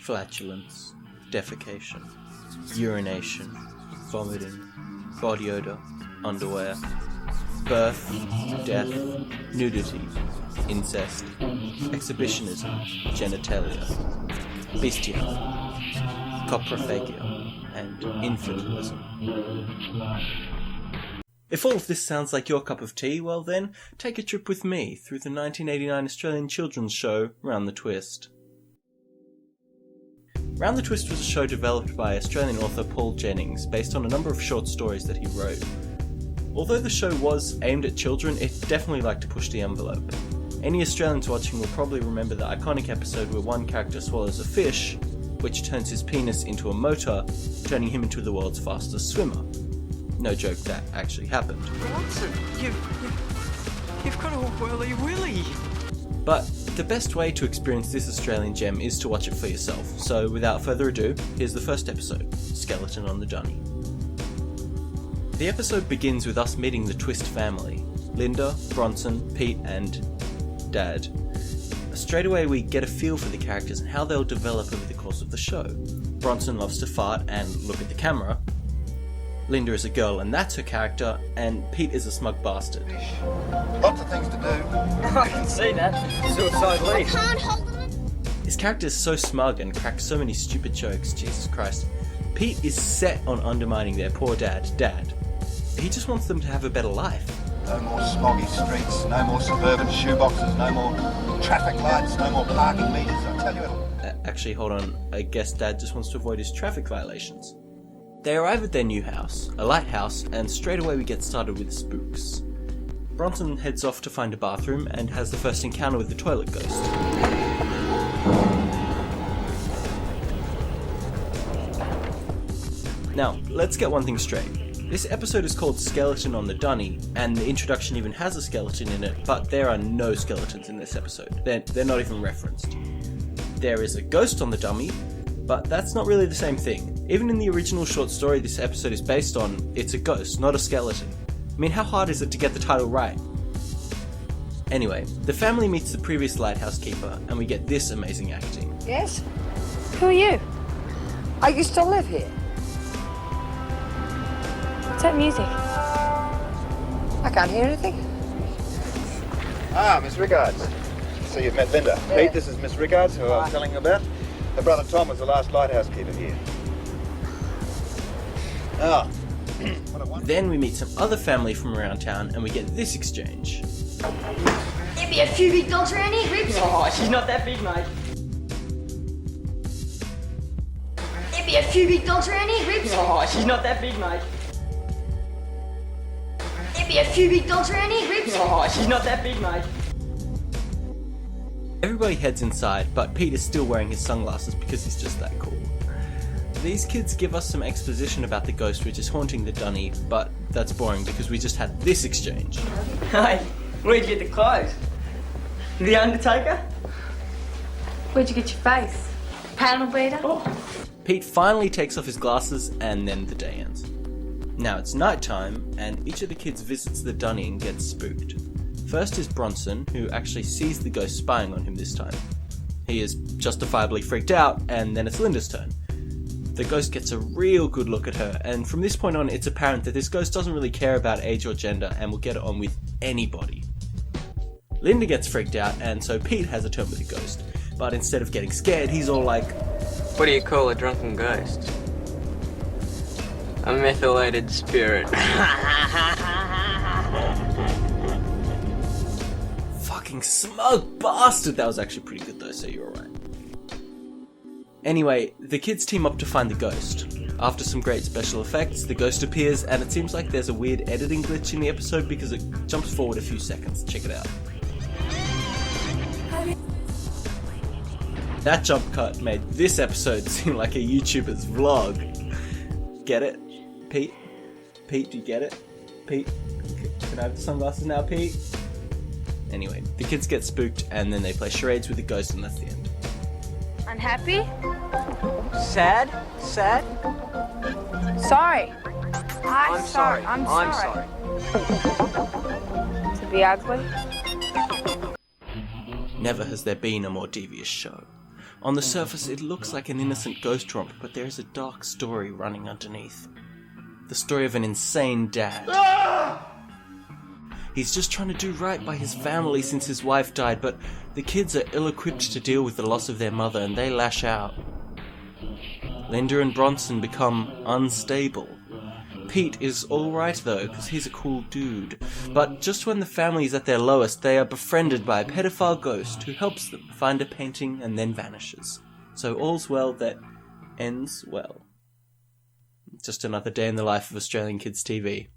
flatulence, defecation, urination, vomiting, body odor, underwear, birth, death, nudity, incest, exhibitionism, genitalia, bestiality, coprophagia, and infantilism. If all of this sounds like your cup of tea, well then, take a trip with me through the 1989 Australian children's show Round the Twist. Round the Twist was a show developed by Australian author Paul Jennings based on a number of short stories that he wrote. Although the show was aimed at children, it definitely liked to push the envelope. Any Australians watching will probably remember the iconic episode where one character swallows a fish, which turns his penis into a motor, turning him into the world's fastest swimmer. No joke, that actually happened. Bronson, you've got a whirly willy. But the best way to experience this Australian gem is to watch it for yourself. So without further ado, here's the first episode, Skeleton on the Dunny. The episode begins with us meeting the Twist family, Linda, Bronson, Pete and Dad. Straight away we get a feel for the characters and how they'll develop over the course of the show. Bronson loves to fart and look at the camera. Linda is a girl and that's her character, and Pete is a smug bastard. Lots of things to do. I can see that. Suicide lead. His character is so smug and cracks so many stupid jokes, Jesus Christ. Pete is set on undermining their poor Dad. He just wants them to have a better life. No more smoggy streets, no more suburban shoeboxes, no more traffic lights, no more parking meters. I tell you it'll... Actually, hold on. I guess Dad just wants to avoid his traffic violations. They arrive at their new house, a lighthouse, and straight away we get started with spooks. Bronson heads off to find a bathroom and has the first encounter with the toilet ghost. Now, let's get one thing straight. This episode is called Skeleton on the Dunny, and the introduction even has a skeleton in it, but there are no skeletons in this episode. They're not even referenced. There is a ghost on the dummy, but that's not really the same thing. Even in the original short story this episode is based on, it's a ghost, not a skeleton. I mean, how hard is it to get the title right? Anyway, the family meets the previous lighthouse keeper, and we get this amazing acting. Yes? Who are you? I used to live here. What's that music? I can't hear anything. Ah, Miss Rickards. So you've met Linda. Yeah. Pete, this is Miss Rickards, who I was telling you about. Her brother Tom was the last lighthouse keeper here. Ah. Then we meet some other family from around town, and we get this exchange. There'd be a few big dogs around here, Ribs. Oh, she's not that big, mate. There'd be a few big dogs around here, Ribs. Oh, she's not that big, mate. There'd be a few big dogs around here, Ribs. Oh, she's not that big, mate. Everybody heads inside, but Pete is still wearing his sunglasses because he's just that cool. These kids give us some exposition about the ghost which is haunting the Dunny, but that's boring because we just had this exchange. Hey, where'd you get the clothes? The Undertaker? Where'd you get your face? Panel beater? Oh. Pete finally takes off his glasses and then the day ends. Now it's night time and each of the kids visits the Dunny and gets spooked. First is Bronson, who actually sees the ghost spying on him this time. He is justifiably freaked out, and then it's Linda's turn. The ghost gets a real good look at her, and from this point on it's apparent that this ghost doesn't really care about age or gender and will get it on with anybody. Linda gets freaked out, and so Pete has a turn with the ghost, but instead of getting scared, he's all like, "What do you call a drunken ghost?" "A methylated spirit." Fucking smug bastard! That was actually pretty good though, so you're alright. Anyway, the kids team up to find the ghost. After some great special effects, the ghost appears, and it seems like there's a weird editing glitch in the episode because it jumps forward a few seconds. Check it out. That jump cut made this episode seem like a YouTuber's vlog. Get it? Pete? Pete, do you get it? Pete? Can I have the sunglasses now, Pete? Anyway, the kids get spooked, and then they play charades with the ghost, and that's the end. Unhappy? Sad? Sad? Sorry. I'm sorry. I'm sorry. To be ugly? Never has there been a more devious show. On the surface, it looks like an innocent ghost romp, but there is a dark story running underneath. The story of an insane dad. He's just trying to do right by his family since his wife died, but the kids are ill-equipped to deal with the loss of their mother, and they lash out. Linda and Bronson become unstable. Pete is alright though, because he's a cool dude. But just when the family is at their lowest, they are befriended by a pedophile ghost who helps them find a painting and then vanishes. So all's well that ends well. Just another day in the life of Australian Kids TV.